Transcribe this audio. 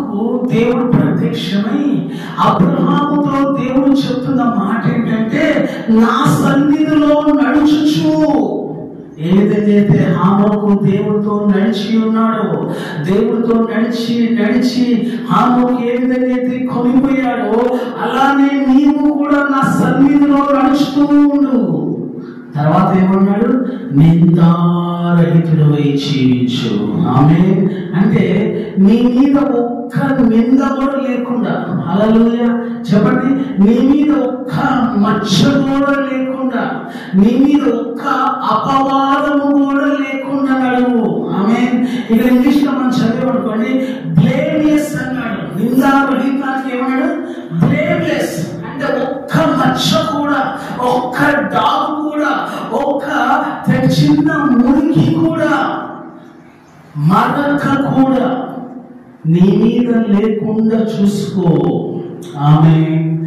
అబ్రహాముకు దేవుడు ప్రత్యక్షమై అబ్రహాముతో దేవుడు చెప్తున్న మాట ఏంటంటే, నా సన్నిధిలో నడుచుచు. ఏ విధంగా అయితే హానోకు దేవుడితో నడిచి ఉన్నాడో, దేవుడితో నడిచి హానోకు ఏ విధంగా అయితే కొనిపోయాడో, అలానే నీవు కూడా నా సన్నిధిలో నడుస్తూ ఉండు. తర్వాత ఏమన్నాడు? నిందారహితుడవై జీవించు. ఆమేన్. అంటే నీ మీద ఒక్క నింద కూడా లేకుండా, హల్లెలూయా చెప్పండి, నీ మీద ఒక్క మచ్చ కూడా లేకుండా, నీ మీద ఒక్క అపవాదము కూడా లేకుండా నడువు. ఆమేన్. ఇక్కడ ఇంగ్లీష్ లో మనం చదివామనుకోండి, బ్లేమ్లెస్ అన్నాడు. నిందారహితానికి ఏమన్నాడు? బ్లేమ్లెస్. అంటే ఒక్క మచ్చ కూడా, ఒక్క డాగ్ కూడా, ఒక్క చిన్న మురికి కూడా, మరక కూడా నీ మీద లేకుండా చూసుకో. ఆమేన్.